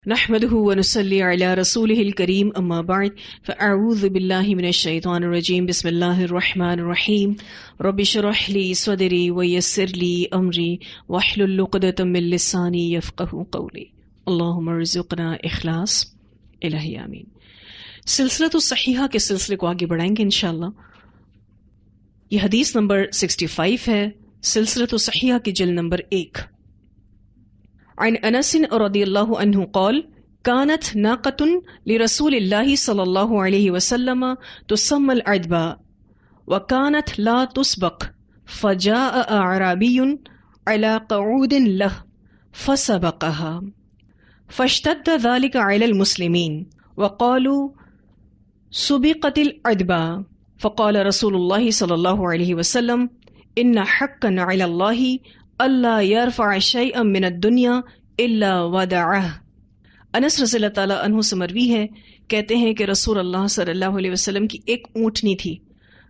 نحمده ونصلي على رسوله الكريم اما بعد فاعوذ بالله من الشيطان الرجيم بسم الله الرحمن الرحيم رب اشرح لي صدري ويسر لي امري واحلل عقدة من لساني يفقهوا قولي اللهم ارزقنا اخلاص الہی آمین۔ سلسلۃ الصحیحہ کے سلسلے کو آگے بڑھائیں گے انشاءاللہ۔ یہ حدیث نمبر 65 ہے، سلسلۃ الصحیحہ کی جلد نمبر 1۔ عن انس رضی اللہ عنہ قال كانت ناقة لرسول الله صلی اللہ علیہ وسلم تسمى العدباء وكانت لا تسبق فجاء اعرابی على قعود له فسبقها فاشتد ذلك على المسلمين وقالوا سبقت العدباء فقال رسول الله صلی اللہ علیہ وسلم ان حقا على الله اللہ یرفع شیئا من الدنیا الا ودعہ۔ انس رضی اللہ تعالیٰ عنہ سے مروی ہے، کہتے ہیں کہ رسول اللہ صلی اللہ علیہ وسلم کی ایک اونٹنی تھی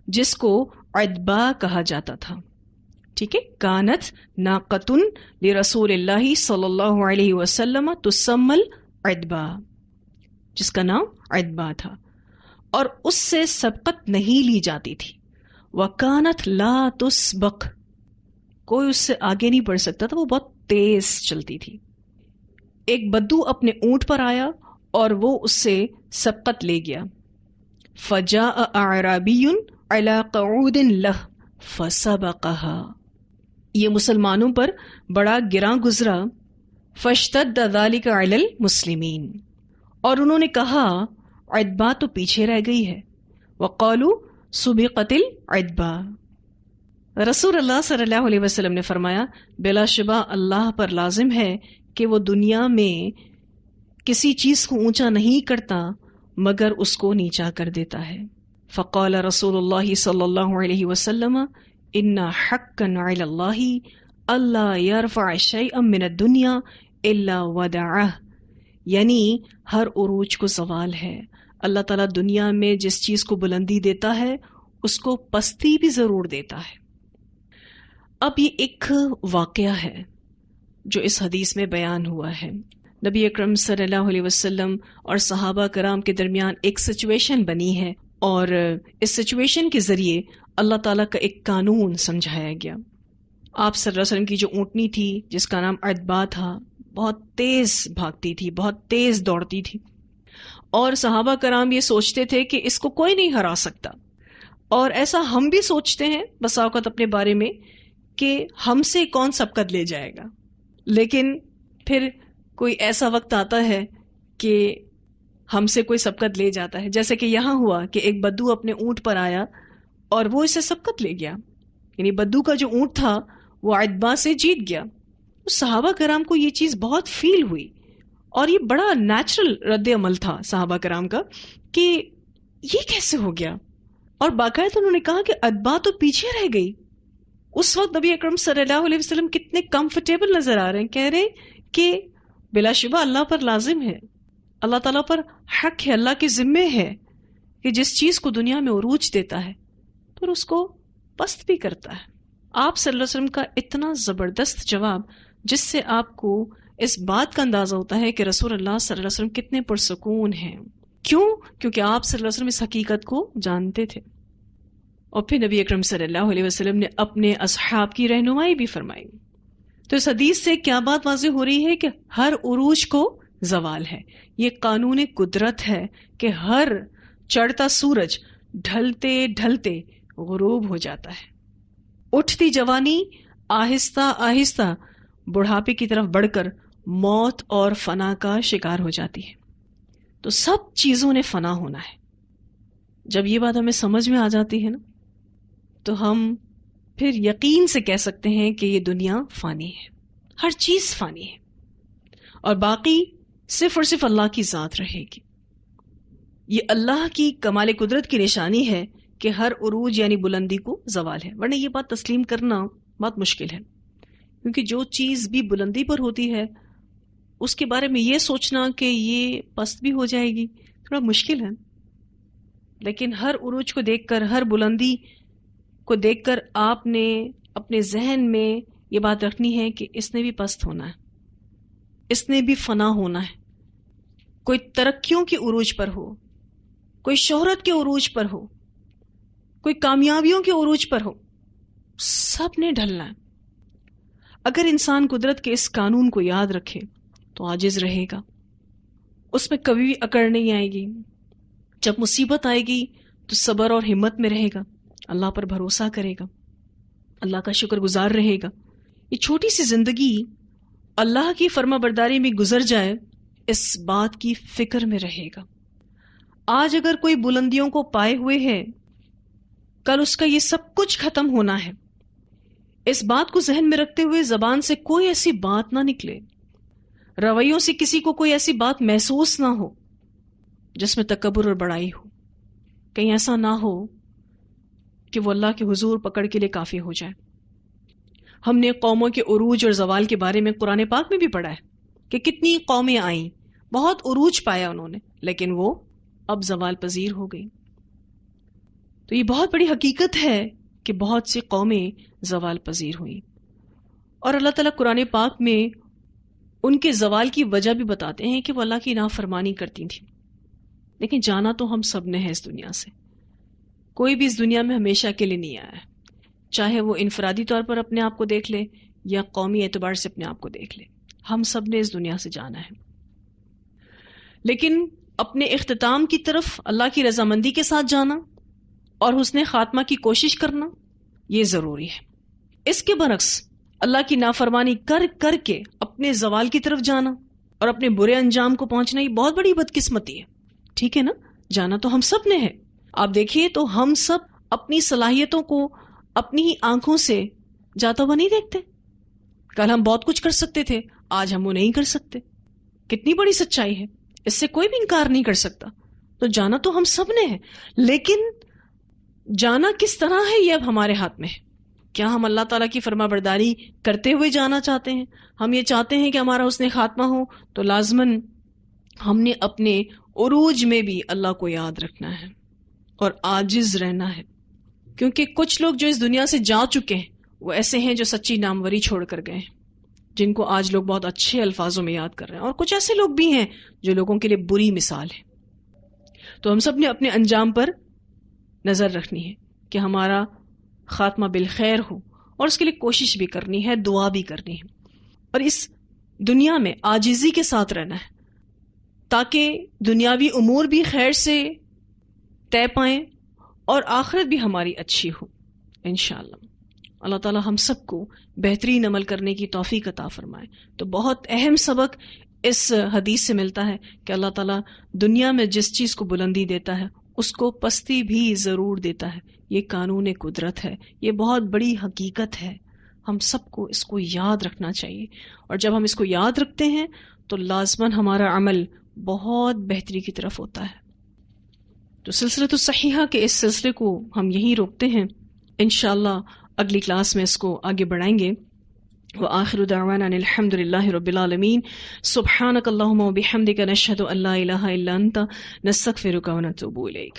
جس کو عدبا کہا جاتا تھا۔ ٹھیک ہے، کانت ناقۃ لرسول اللہ صلی اللہ علیہ وسلم تسمى العدبا، جس کا نام عدبا تھا اور اس سے سبقت نہیں لی جاتی تھی۔ وکانت لا تسبق، کوئی اس سے آگے نہیں بڑھ سکتا تھا، وہ بہت تیز چلتی تھی۔ ایک بدو اپنے اونٹ پر آیا اور وہ اس سے سبقت لے گیا۔ فجاء اعرابی علی قعود لہ فسبقها، یہ مسلمانوں پر بڑا گراں گزرا۔ فاشتد ذلک علی المسلمین، اور انہوں نے کہا عدبا تو پیچھے رہ گئی ہے۔ وقالوا سبقت العدبا، رسول اللہ صلی اللہ علیہ وسلم نے فرمایا بلا شبہ اللہ پر لازم ہے کہ وہ دنیا میں کسی چیز کو اونچا نہیں کرتا مگر اس کو نیچا کر دیتا ہے۔ فقال رسول اللہ صلی اللہ علیہ وسلم ان حقا علی اللہ اللہ یرفع شیئا من الدنیا الا ودعہ، یعنی ہر عروج کو زوال ہے، اللہ تعالیٰ دنیا میں جس چیز کو بلندی دیتا ہے اس کو پستی بھی ضرور دیتا ہے۔ اب یہ ایک واقعہ ہے جو اس حدیث میں بیان ہوا ہے۔ نبی اکرم صلی اللہ علیہ وسلم اور صحابہ کرام کے درمیان ایک سچویشن بنی ہے اور اس سچویشن کے ذریعے اللہ تعالیٰ کا ایک قانون سمجھایا گیا۔ آپ صلی اللہ علیہ وسلم کی جو اونٹنی تھی جس کا نام عدبا تھا، بہت تیز بھاگتی تھی، بہت تیز دوڑتی تھی، اور صحابہ کرام یہ سوچتے تھے کہ اس کو کوئی نہیں ہرا سکتا، اور ایسا ہم بھی سوچتے ہیں بسا اوقات اپنے بارے میں کہ ہم سے کون سبقت لے جائے گا، لیکن پھر کوئی ایسا وقت آتا ہے کہ ہم سے کوئی سبقت لے جاتا ہے، جیسے کہ یہاں ہوا کہ ایک بدو اپنے اونٹ پر آیا اور وہ اسے سبقت لے گیا، یعنی بدو کا جو اونٹ تھا وہ عدبا سے جیت گیا۔ صحابہ کرام کو یہ چیز بہت فیل ہوئی اور یہ بڑا نیچرل رد عمل تھا صحابہ کرام کا کہ یہ کیسے ہو گیا، اور باقاعدہ انہوں نے کہا کہ عدبا تو پیچھے رہ گئی۔ اس وقت نبی اکرم صلی اللہ علیہ وسلم کتنے کمفرٹیبل نظر آ رہے ہیں، کہہ رہے کہ بلا شبہ اللہ پر لازم ہے، اللہ تعالیٰ پر حق ہے، اللہ کے ذمے ہے کہ جس چیز کو دنیا میں عروج دیتا ہے تو اس کو پست بھی کرتا ہے۔ آپ صلی اللہ علیہ وسلم کا اتنا زبردست جواب جس سے آپ کو اس بات کا اندازہ ہوتا ہے کہ رسول اللہ صلی اللہ علیہ وسلم کتنے پرسکون ہیں۔ کیوں؟ کیونکہ آپ صلی اللہ علیہ وسلم اس حقیقت کو جانتے تھے، اور پھر نبی اکرم صلی اللہ علیہ وسلم نے اپنے اصحاب کی رہنمائی بھی فرمائی۔ تو اس حدیث سے کیا بات واضح ہو رہی ہے کہ ہر عروج کو زوال ہے۔ یہ قانون قدرت ہے کہ ہر چڑھتا سورج ڈھلتے ڈھلتے غروب ہو جاتا ہے۔ اٹھتی جوانی آہستہ آہستہ بڑھاپے کی طرف بڑھ کر موت اور فنا کا شکار ہو جاتی ہے۔ تو سب چیزوں نے فنا ہونا ہے۔ جب یہ بات ہمیں سمجھ میں آ جاتی ہے نا تو ہم پھر یقین سے کہہ سکتے ہیں کہ یہ دنیا فانی ہے، ہر چیز فانی ہے، اور باقی صرف اور صرف اللہ کی ذات رہے گی۔ یہ اللہ کی کمال قدرت کی نشانی ہے کہ ہر عروج یعنی بلندی کو زوال ہے، ورنہ یہ بات تسلیم کرنا بہت مشکل ہے، کیونکہ جو چیز بھی بلندی پر ہوتی ہے اس کے بارے میں یہ سوچنا کہ یہ پست بھی ہو جائے گی تھوڑا مشکل ہے۔ لیکن ہر عروج کو دیکھ کر، ہر بلندی کو دیکھ کر آپ نے اپنے ذہن میں یہ بات رکھنی ہے کہ اس نے بھی پست ہونا ہے، اس نے بھی فنا ہونا ہے، کوئی ترقیوں کے عروج پر ہو، کوئی شہرت کے عروج پر ہو، کوئی کامیابیوں کے عروج پر ہو، سب نے ڈھلنا ہے۔ اگر انسان قدرت کے اس قانون کو یاد رکھے تو عاجز رہے گا، اس میں کبھی بھی اکڑ نہیں آئے گی۔ جب مصیبت آئے گی تو صبر اور ہمت میں رہے گا، اللہ پر بھروسہ کرے گا، اللہ کا شکر گزار رہے گا۔ یہ چھوٹی سی زندگی اللہ کی فرما برداری میں گزر جائے، اس بات کی فکر میں رہے گا۔ آج اگر کوئی بلندیوں کو پائے ہوئے ہے، کل اس کا یہ سب کچھ ختم ہونا ہے۔ اس بات کو ذہن میں رکھتے ہوئے زبان سے کوئی ایسی بات نہ نکلے، رویوں سے کسی کو کوئی ایسی بات محسوس نہ ہو جس میں تکبر اور بڑائی ہو۔ کہیں ایسا نہ ہو کہ وہ اللہ کے حضور پکڑ کے لیے کافی ہو جائے۔ ہم نے قوموں کے عروج اور زوال کے بارے میں قرآن پاک میں بھی پڑھا ہے کہ کتنی قومیں آئیں، بہت عروج پایا انہوں نے، لیکن وہ اب زوال پذیر ہو گئی۔ تو یہ بہت بڑی حقیقت ہے کہ بہت سی قومیں زوال پذیر ہوئیں، اور اللہ تعالیٰ قرآن پاک میں ان کے زوال کی وجہ بھی بتاتے ہیں کہ وہ اللہ کی نافرمانی کرتی تھیں۔ لیکن جانا تو ہم سب نے ہے اس دنیا سے، کوئی بھی اس دنیا میں ہمیشہ کے لیے نہیں آیا ہے، چاہے وہ انفرادی طور پر اپنے آپ کو دیکھ لے یا قومی اعتبار سے اپنے آپ کو دیکھ لے، ہم سب نے اس دنیا سے جانا ہے۔ لیکن اپنے اختتام کی طرف اللہ کی رضامندی کے ساتھ جانا اور حسن خاتمہ کی کوشش کرنا یہ ضروری ہے۔ اس کے برعکس اللہ کی نافرمانی کر کر کے اپنے زوال کی طرف جانا اور اپنے برے انجام کو پہنچنا یہ بہت بڑی بدقسمتی ہے۔ ٹھیک ہے نا، جانا تو ہم سب نے ہے۔ آپ دیکھیے تو ہم سب اپنی صلاحیتوں کو اپنی ہی آنکھوں سے جاتا ہوا نہیں دیکھتے۔ کل ہم بہت کچھ کر سکتے تھے، آج ہم وہ نہیں کر سکتے۔ کتنی بڑی سچائی ہے، اس سے کوئی بھی انکار نہیں کر سکتا۔ تو جانا تو ہم سب نے ہے، لیکن جانا کس طرح ہے یہ اب ہمارے ہاتھ میں ہے۔ کیا ہم اللہ تعالیٰ کی فرما برداری کرتے ہوئے جانا چاہتے ہیں؟ ہم یہ چاہتے ہیں کہ ہمارا حسن خاتمہ ہو، تو لازماً ہم نے اپنے عروج میں بھی اللہ کو یاد رکھنا ہے اور عاجز رہنا ہے، کیونکہ کچھ لوگ جو اس دنیا سے جا چکے ہیں وہ ایسے ہیں جو سچی ناموری چھوڑ کر گئے ہیں، جن کو آج لوگ بہت اچھے الفاظوں میں یاد کر رہے ہیں، اور کچھ ایسے لوگ بھی ہیں جو لوگوں کے لیے بری مثال ہے۔ تو ہم سب نے اپنے انجام پر نظر رکھنی ہے کہ ہمارا خاتمہ بالخیر ہو، اور اس کے لیے کوشش بھی کرنی ہے، دعا بھی کرنی ہے، اور اس دنیا میں عاجزی کے ساتھ رہنا ہے تاکہ دنیاوی امور بھی خیر سے طے پائیں اور آخرت بھی ہماری اچھی ہو انشاءاللہ۔ اللہ تعالی ہم سب کو بہترین عمل کرنے کی توفیق عطا فرمائے۔ تو بہت اہم سبق اس حدیث سے ملتا ہے کہ اللہ تعالیٰ دنیا میں جس چیز کو بلندی دیتا ہے اس کو پستی بھی ضرور دیتا ہے۔ یہ قانون قدرت ہے، یہ بہت بڑی حقیقت ہے، ہم سب کو اس کو یاد رکھنا چاہیے، اور جب ہم اس کو یاد رکھتے ہیں تو لازماً ہمارا عمل بہت بہتری کی طرف ہوتا ہے۔ تو سلسلۃ الصحیحہ کے اس سلسلے کو ہم یہیں روکتے ہیں، انشاءاللہ اگلی کلاس میں اس کو آگے بڑھائیں گے۔ وآخر دعوانا ان الحمد للہ رب العالمین، سبحانک اللہم وبحمدک، نشہد ان لا الہ الا انت، نستغفرک ونتوب الیک۔